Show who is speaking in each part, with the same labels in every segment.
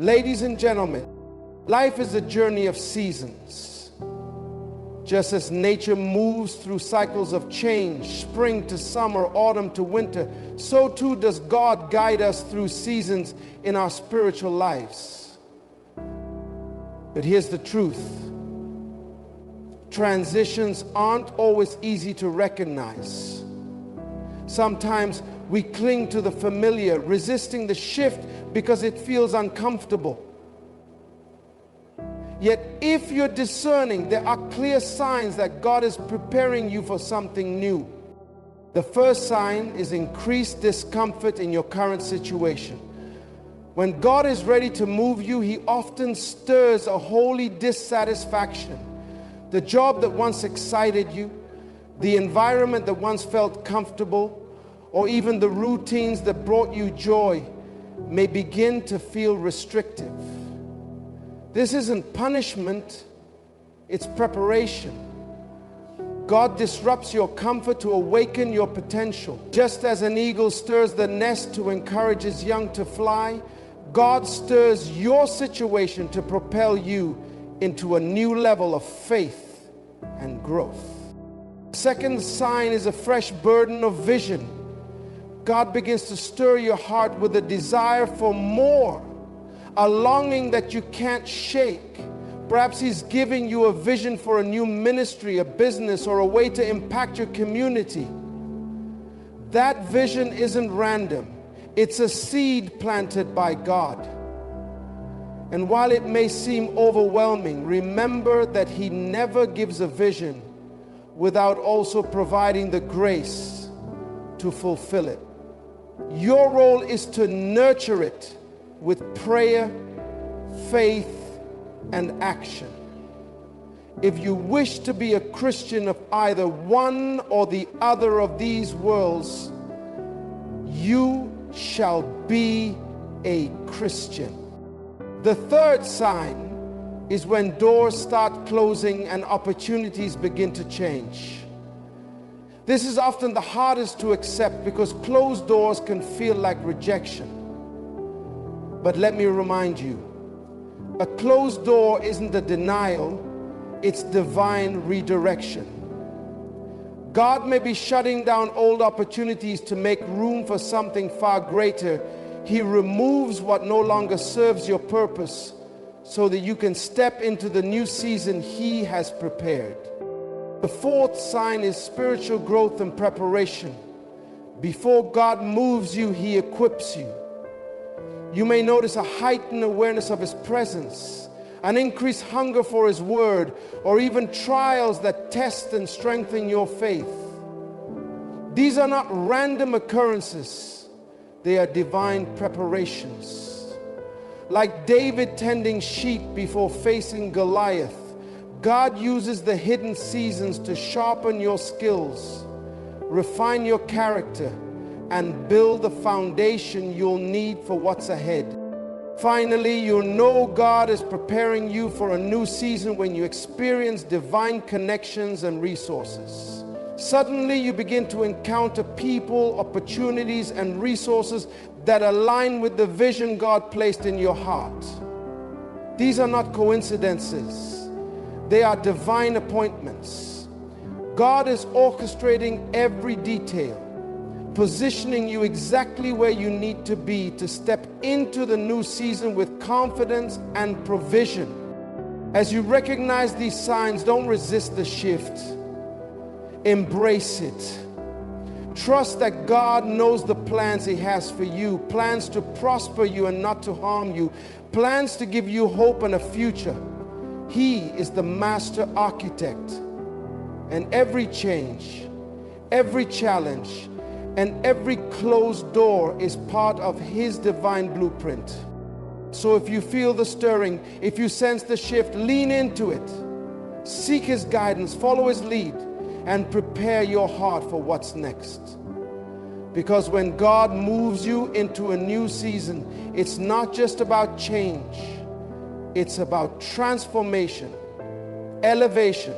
Speaker 1: Ladies and gentlemen, life is a journey of seasons. Just as nature moves through cycles of change, spring to summer, autumn to winter, so too does God guide us through seasons in our spiritual lives. But here's the truth. Transitions aren't always easy to recognize. Sometimes we cling to the familiar, resisting the shift because it feels uncomfortable. Yet if you're discerning, there are clear signs that God is preparing you for something new. The first sign is increased discomfort in your current situation. When God is ready to move you, He often stirs a holy dissatisfaction. The job that once excited you, the environment that once felt comfortable, or even the routines that brought you joy may begin to feel restrictive. This isn't punishment, it's preparation. God disrupts your comfort to awaken your potential. Just as an eagle stirs the nest to encourage its young to fly, God stirs your situation to propel you into a new level of faith and growth. Second sign is a fresh burden of vision. God begins to stir your heart with a desire for more, a longing that you can't shake. Perhaps He's giving you a vision for a new ministry, a business, or a way to impact your community. That vision isn't random. It's a seed planted by God. And while it may seem overwhelming, remember that He never gives a vision without also providing the grace to fulfill it. Your role is to nurture it with prayer, faith, and action. If you wish to be a Christian of either one or the other of these worlds, you shall be a Christian. The third sign is when doors start closing and opportunities begin to change. This is often the hardest to accept because closed doors can feel like rejection. But let me remind you, a closed door isn't a denial, it's divine redirection. God may be shutting down old opportunities to make room for something far greater. He removes what no longer serves your purpose so that you can step into the new season He has prepared. The fourth sign is spiritual growth and preparation. Before God moves you, He equips you. You may notice a heightened awareness of His presence, an increased hunger for His word, or even trials that test and strengthen your faith. These are not random occurrences. They are divine preparations. Like David tending sheep before facing Goliath, God uses the hidden seasons to sharpen your skills, refine your character, and build the foundation you'll need for what's ahead. Finally, you'll know God is preparing you for a new season when you experience divine connections and resources. Suddenly, you begin to encounter people, opportunities, and resources that align with the vision God placed in your heart. These are not coincidences. They are divine appointments. God is orchestrating every detail, positioning you exactly where you need to be to step into the new season with confidence and provision. As you recognize these signs, don't resist the shift. Embrace it. Trust that God knows the plans He has for you, plans to prosper you and not to harm you, plans to give you hope and a future. He is the master architect, and every change, every challenge, and every closed door is part of His divine blueprint. So if you feel the stirring, if you sense the shift, lean into it. Seek His guidance, follow His lead, and prepare your heart for what's next. Because when God moves you into a new season, it's not just about change, it's about transformation, elevation,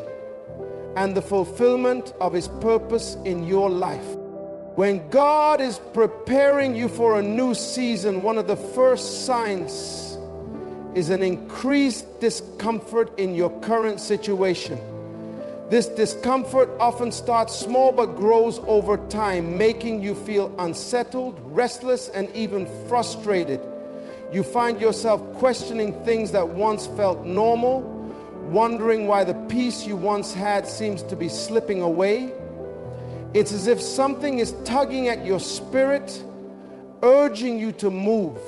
Speaker 1: and the fulfillment of His purpose in your life. When God is preparing you for a new season, one of the first signs is an increased discomfort in your current situation. This discomfort often starts small but grows over time, making you feel unsettled, restless, and even frustrated. You find yourself questioning things that once felt normal, wondering why the peace you once had seems to be slipping away. It's as if something is tugging at your spirit, urging you to move,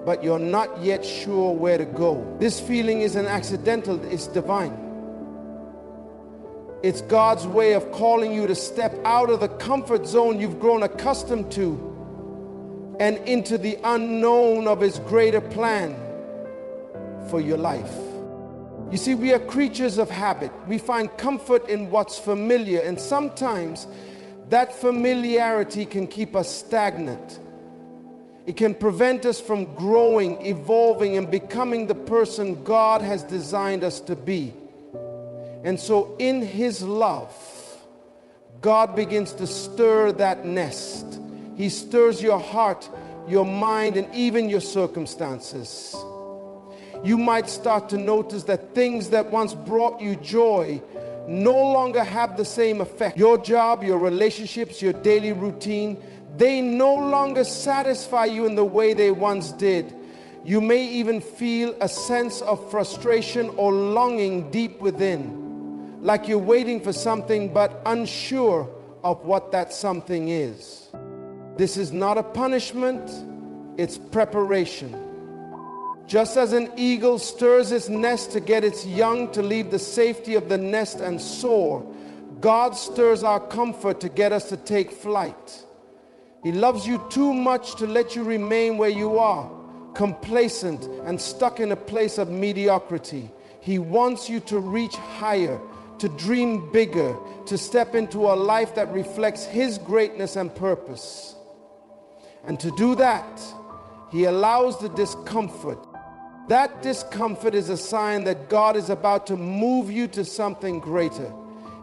Speaker 1: but you're not yet sure where to go. This feeling isn't accidental, it's divine. It's God's way of calling you to step out of the comfort zone you've grown accustomed to and into the unknown of His greater plan for your life. You see, we are creatures of habit. We find comfort in what's familiar, and sometimes that familiarity can keep us stagnant. It can prevent us from growing, evolving, and becoming the person God has designed us to be. And so in His love, God begins to stir that nest. He stirs your heart, your mind, and even your circumstances. You might start to notice that things that once brought you joy no longer have the same effect. Your job, your relationships, your daily routine, they no longer satisfy you in the way they once did. You may even feel a sense of frustration or longing deep within, like you're waiting for something but unsure of what that something is. This is not a punishment, it's preparation. Just as an eagle stirs its nest to get its young to leave the safety of the nest and soar, God stirs our comfort to get us to take flight. He loves you too much to let you remain where you are, complacent and stuck in a place of mediocrity. He wants you to reach higher, to dream bigger, to step into a life that reflects His greatness and purpose. And to do that, He allows the discomfort. That discomfort is a sign that God is about to move you to something greater.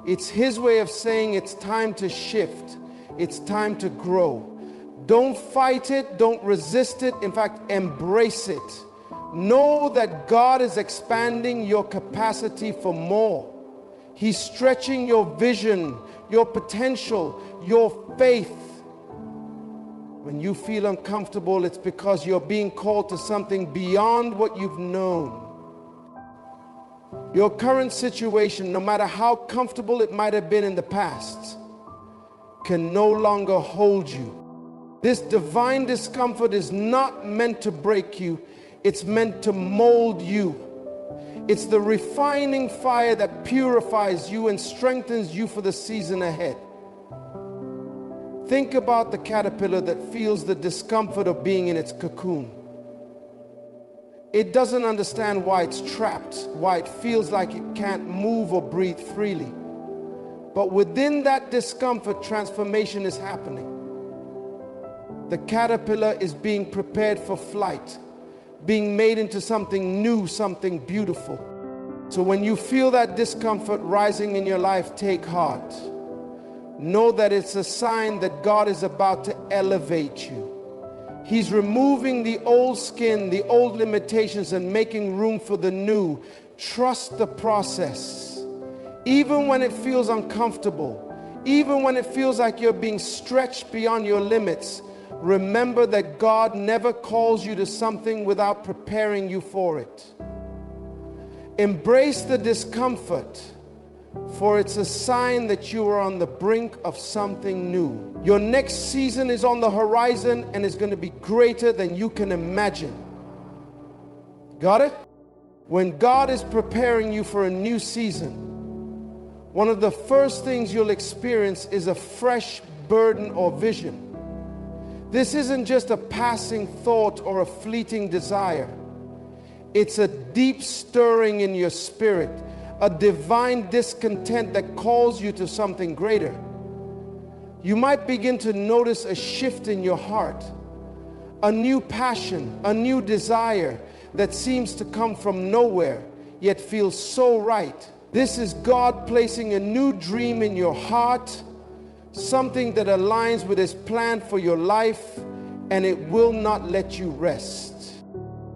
Speaker 1: It's His way of saying it's time to shift. It's time to grow. Don't fight it. Don't resist it. In fact, embrace it. Know that God is expanding your capacity for more. He's stretching your vision, your potential, your faith. When you feel uncomfortable, it's because you're being called to something beyond what you've known. Your current situation, no matter how comfortable it might have been in the past, can no longer hold you. This divine discomfort is not meant to break you, it's meant to mold you. It's the refining fire that purifies you and strengthens you for the season ahead. Think about the caterpillar that feels the discomfort of being in its cocoon. It doesn't understand why it's trapped, why it feels like it can't move or breathe freely. But within that discomfort, transformation is happening. The caterpillar is being prepared for flight, being made into something new, something beautiful. So when you feel that discomfort rising in your life, take heart. Know that it's a sign that God is about to elevate you. He's removing the old skin, the old limitations, and making room for the new. Trust the process. Even when it feels uncomfortable, even when it feels like you're being stretched beyond your limits, remember that God never calls you to something without preparing you for it. Embrace the discomfort, for it's a sign that you are on the brink of something new. Your next season is on the horizon and is going to be greater than you can imagine. Got it? When God is preparing you for a new season, one of the first things you'll experience is a fresh burden or vision. This isn't just a passing thought or a fleeting desire. It's a deep stirring in your spirit, a divine discontent that calls you to something greater. You might begin to notice a shift in your heart, a new passion, a new desire that seems to come from nowhere, yet feels so right. This is God placing a new dream in your heart, something that aligns with His plan for your life, and it will not let you rest.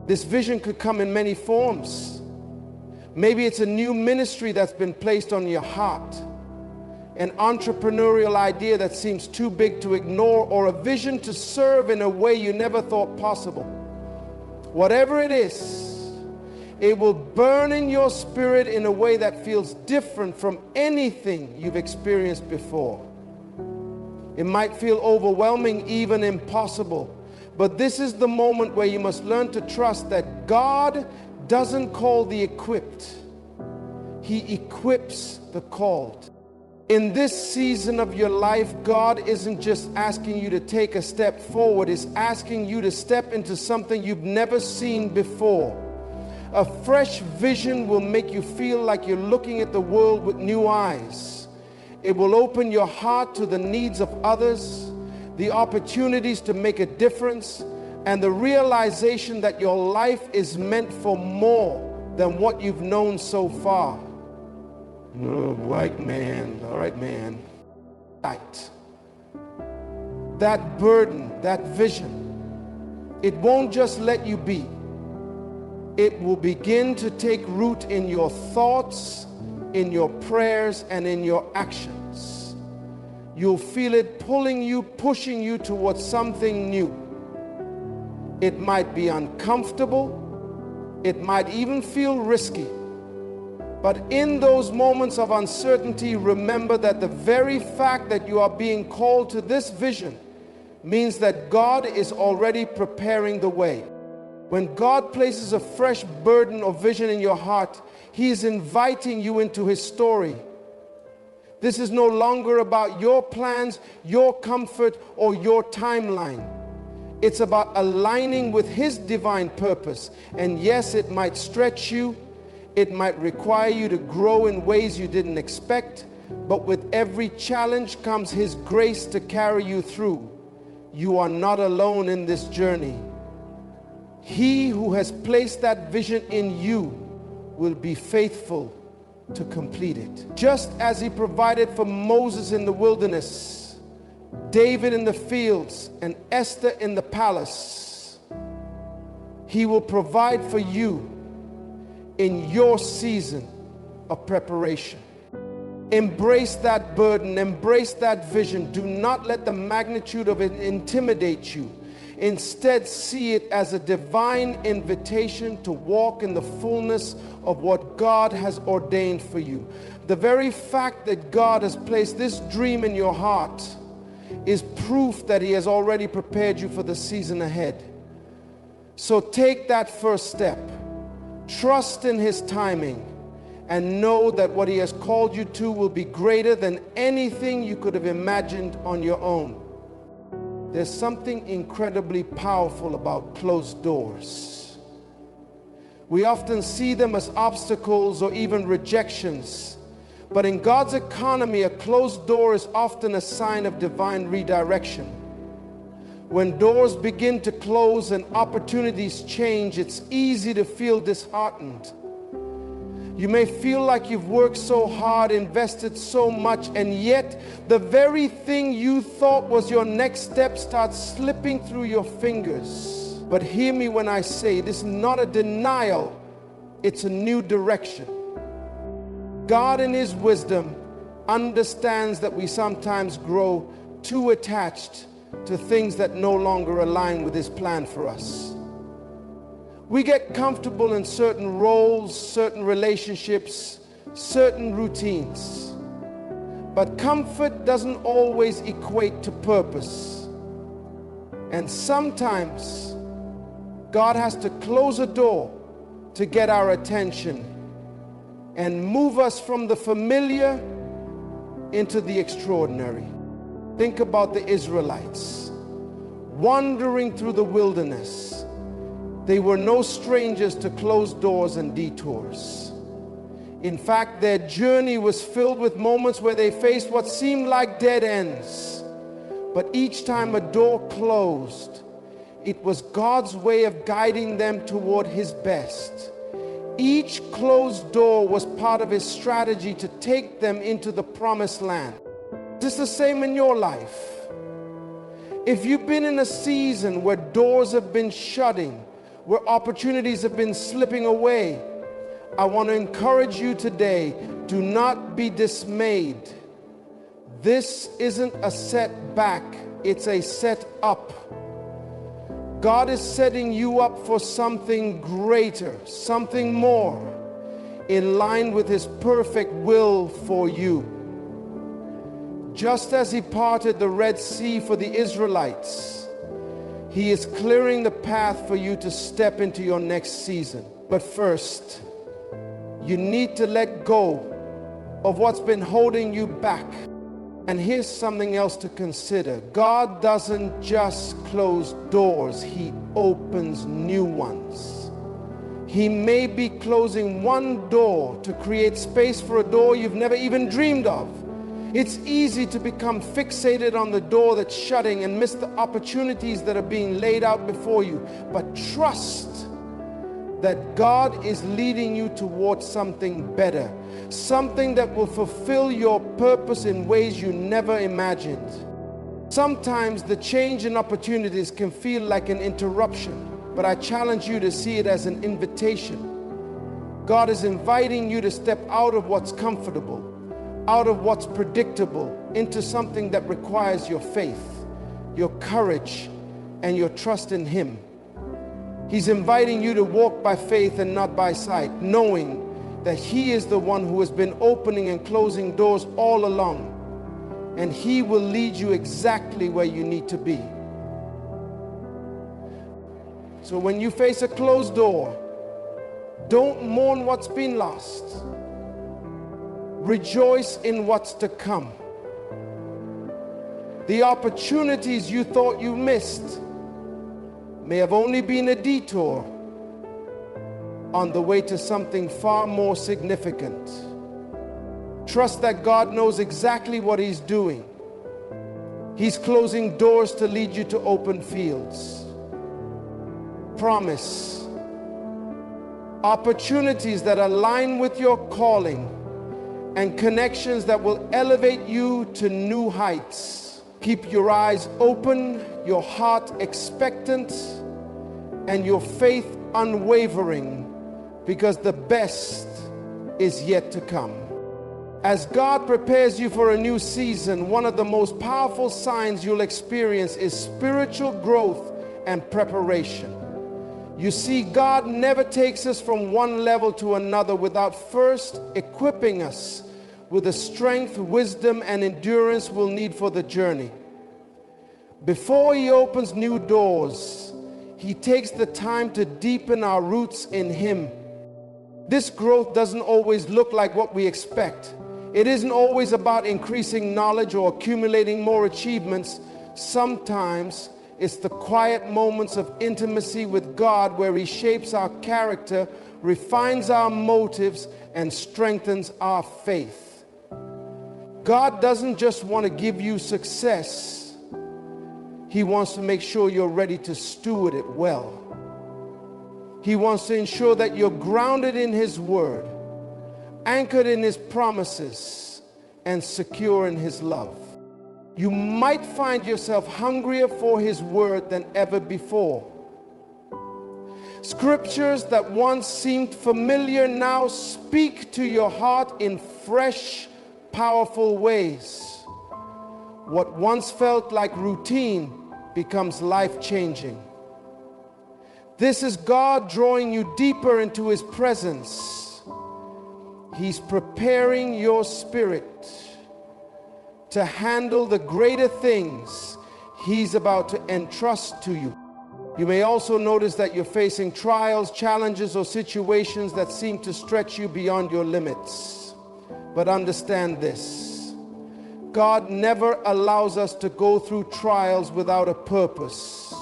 Speaker 1: This vision could come in many forms. Maybe it's a new ministry that's been placed on your heart, an entrepreneurial idea that seems too big to ignore, or a vision to serve in a way you never thought possible. Whatever it is, it will burn in your spirit in a way that feels different from anything you've experienced before. It might feel overwhelming, even impossible. But this is the moment where you must learn to trust that God doesn't call the equipped. He equips the called. In this season of your life, God isn't just asking you to take a step forward. He's asking you to step into something you've never seen before. A fresh vision will make you feel like you're looking at the world with new eyes. It will open your heart to the needs of others, the opportunities to make a difference, and the realization that your life is meant for more than what you've known so far. Oh, right, man. All right, man. Right. That burden, that vision, it won't just let you be. It will begin to take root in your thoughts, in your prayers, and in your actions. You'll feel it pulling you, pushing you towards something new. It might be uncomfortable. It might even feel risky. But in those moments of uncertainty, remember that the very fact that you are being called to this vision means that God is already preparing the way. When God places a fresh burden or vision in your heart, He is inviting you into His story. This is no longer about your plans, your comfort, or your timeline. It's about aligning with His divine purpose. And yes, it might stretch you. It might require you to grow in ways you didn't expect. But with every challenge comes His grace to carry you through. You are not alone in this journey. He who has placed that vision in you will be faithful to complete it. Just as He provided for Moses in the wilderness, David in the fields, and Esther in the palace, He will provide for you in your season of preparation. Embrace that burden, embrace that vision. Do not let the magnitude of it intimidate you. Instead, see it as a divine invitation to walk in the fullness of what God has ordained for you. The very fact that God has placed this dream in your heart is proof that He has already prepared you for the season ahead. So take that first step. Trust in His timing and know that what He has called you to will be greater than anything you could have imagined on your own. There's something incredibly powerful about closed doors. We often see them as obstacles or even rejections. But in God's economy, a closed door is often a sign of divine redirection. When doors begin to close and opportunities change, it's easy to feel disheartened. You may feel like you've worked so hard, invested so much, and yet the very thing you thought was your next step starts slipping through your fingers. But hear me when I say this is not a denial, it's a new direction. God in His wisdom understands that we sometimes grow too attached to things that no longer align with His plan for us. We get comfortable in certain roles, certain relationships, certain routines. But comfort doesn't always equate to purpose. And sometimes God has to close a door to get our attention and move us from the familiar into the extraordinary. Think about the Israelites wandering through the wilderness. They were no strangers to closed doors and detours. In fact, their journey was filled with moments where they faced what seemed like dead ends. But each time a door closed, it was God's way of guiding them toward His best. Each closed door was part of His strategy to take them into the promised land. Is this the same in your life? If you've been in a season where doors have been shutting, where opportunities have been slipping away. I want to encourage you today, do not be dismayed. This isn't a setback, it's a set up. God is setting you up for something greater, something more, in line with His perfect will for you. Just as He parted the Red Sea for the Israelites, He is clearing the path for you to step into your next season. But first, you need to let go of what's been holding you back. And here's something else to consider. God doesn't just close doors, He opens new ones. He may be closing one door to create space for a door you've never even dreamed of. It's easy to become fixated on the door that's shutting and miss the opportunities that are being laid out before you. But trust that God is leading you towards something better, something that will fulfill your purpose in ways you never imagined. Sometimes the change in opportunities can feel like an interruption, but I challenge you to see it as an invitation. God is inviting you to step out of what's comfortable, out of what's predictable, into something that requires your faith, your courage, and your trust in Him. He's inviting you to walk by faith and not by sight, knowing that He is the one who has been opening and closing doors all along, and He will lead you exactly where you need to be. So when you face a closed door, don't mourn what's been lost. Rejoice in what's to come. The opportunities you thought you missed may have only been a detour on the way to something far more significant. Trust that God knows exactly what He's doing. He's closing doors to lead you to open fields. Promise. Opportunities that align with your calling and connections that will elevate you to new heights. Keep your eyes open, your heart expectant, and your faith unwavering, because the best is yet to come. As God prepares you for a new season, one of the most powerful signs you'll experience is spiritual growth and preparation. You see, God never takes us from one level to another without first equipping us with the strength, wisdom, and endurance we'll need for the journey. Before He opens new doors, He takes the time to deepen our roots in Him. This growth doesn't always look like what we expect. It isn't always about increasing knowledge or accumulating more achievements. Sometimes it's the quiet moments of intimacy with God where He shapes our character, refines our motives, and strengthens our faith. God doesn't just want to give you success. He wants to make sure you're ready to steward it well. He wants to ensure that you're grounded in His Word, anchored in His promises, and secure in His love. You might find yourself hungrier for His Word than ever before. Scriptures that once seemed familiar now speak to your heart in fresh, powerful ways. What once felt like routine becomes life-changing. This is God drawing you deeper into His presence. He's preparing your spirit to handle the greater things He's about to entrust to you. You may also notice that you're facing trials, challenges, or situations that seem to stretch you beyond your limits. But understand this: God never allows us to go through trials without a purpose.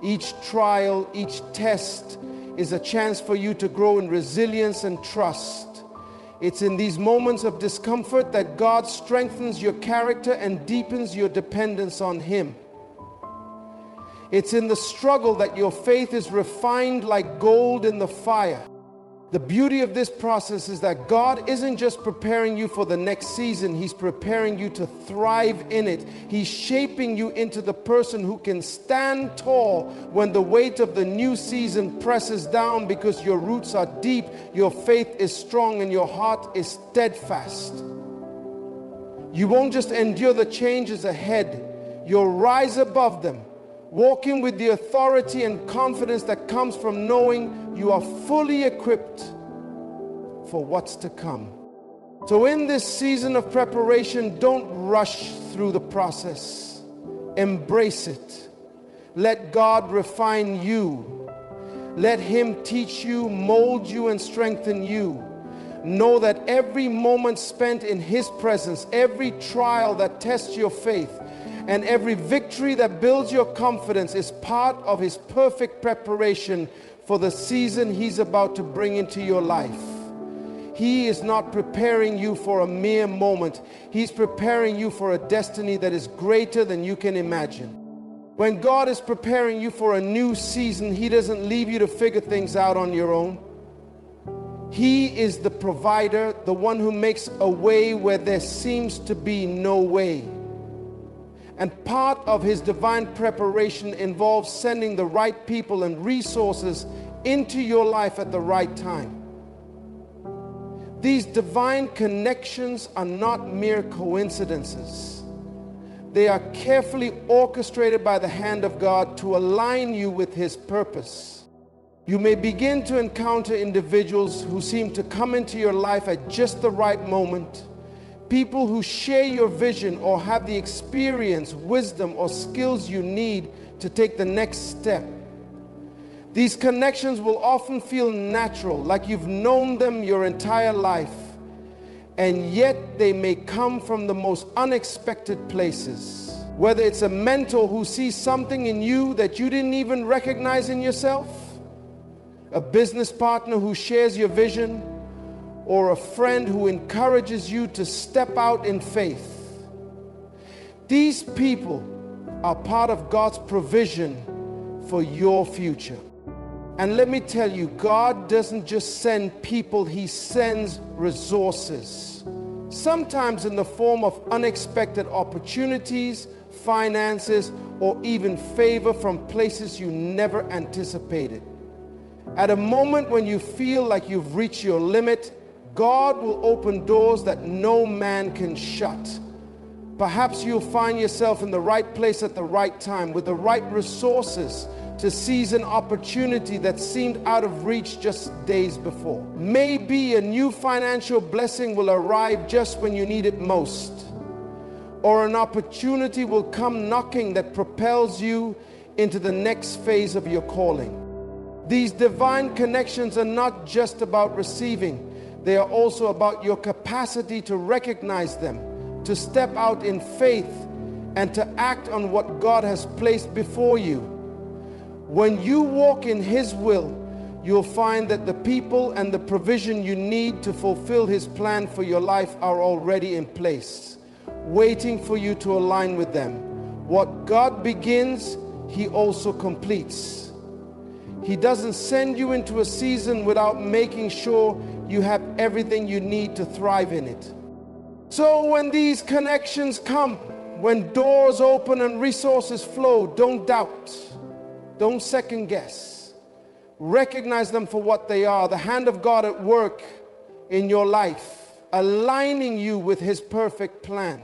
Speaker 1: Each trial, each test is a chance for you to grow in resilience and trust. It's in these moments of discomfort that God strengthens your character and deepens your dependence on Him. It's in the struggle that your faith is refined like gold in the fire. The beauty of this process is that God isn't just preparing you for the next season, He's preparing you to thrive in it. He's shaping you into the person who can stand tall when the weight of the new season presses down, because your roots are deep, your faith is strong, and your heart is steadfast. You won't just endure the changes ahead, you'll rise above them, walking with the authority and confidence that comes from knowing you are fully equipped for what's to come. So in this season of preparation, don't rush through the process. Embrace it. Let God refine you. Let Him teach you, mold you, and strengthen you. Know that every moment spent in His presence, every trial that tests your faith, and every victory that builds your confidence is part of His perfect preparation for the season He's about to bring into your life. He is not preparing you for a mere moment. He's preparing you for a destiny that is greater than you can imagine. When God is preparing you for a new season, He doesn't leave you to figure things out on your own. He is the provider, the one who makes a way where there seems to be no way. And part of His divine preparation involves sending the right people and resources into your life at the right time. These divine connections are not mere coincidences. They are carefully orchestrated by the hand of God to align you with His purpose. You may begin to encounter individuals who seem to come into your life at just the right moment. People who share your vision or have the experience, wisdom, or skills you need to take the next step. These connections will often feel natural, like you've known them your entire life, and yet they may come from the most unexpected places. Whether it's a mentor who sees something in you that you didn't even recognize in yourself, a business partner who shares your vision, or a friend who encourages you to step out in faith. These people are part of God's provision for your future. And let me tell you, God doesn't just send people, He sends resources. Sometimes in the form of unexpected opportunities, finances, or even favor from places you never anticipated. At a moment when you feel like you've reached your limit, God will open doors that no man can shut. Perhaps you'll find yourself in the right place at the right time with the right resources to seize an opportunity that seemed out of reach just days before. Maybe a new financial blessing will arrive just when you need it most, or an opportunity will come knocking that propels you into the next phase of your calling. These divine connections are not just about receiving. They are also about your capacity to recognize them, to step out in faith, and to act on what God has placed before you. When you walk in His will, you'll find that the people and the provision you need to fulfill His plan for your life are already in place, waiting for you to align with them. What God begins, He also completes. He doesn't send you into a season without making sure you have everything you need to thrive in it. So when these connections come, when doors open and resources flow, don't doubt. Don't second guess. Recognize them for what they are, the hand of God at work in your life, aligning you with His perfect plan.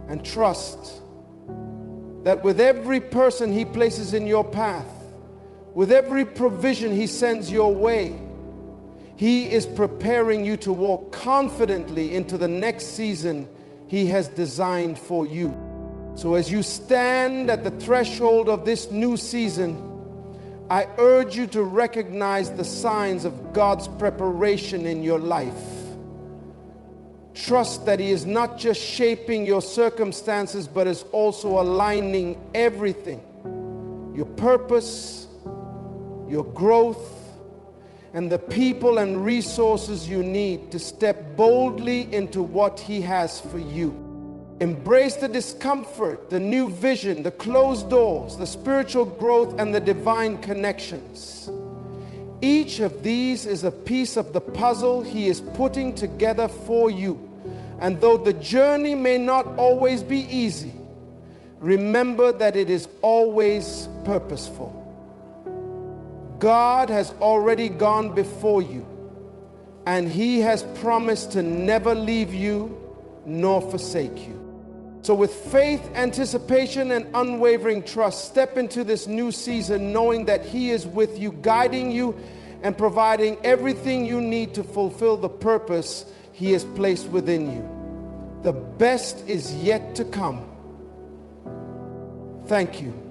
Speaker 1: And trust that with every person He places in your path, with every provision He sends your way, He is preparing you to walk confidently into the next season He has designed for you. So as you stand at the threshold of this new season, I urge you to recognize the signs of God's preparation in your life. Trust that He is not just shaping your circumstances, but is also aligning everything, your purpose, your growth, and the people and resources you need to step boldly into what He has for you. Embrace the discomfort, the new vision, the closed doors, the spiritual growth, and the divine connections. Each of these is a piece of the puzzle He is putting together for you. And though the journey may not always be easy, remember that it is always purposeful. God has already gone before you, and He has promised to never leave you nor forsake you. So with faith, anticipation, and unwavering trust, step into this new season knowing that He is with you, guiding you, and providing everything you need to fulfill the purpose He has placed within you. The best is yet to come. Thank you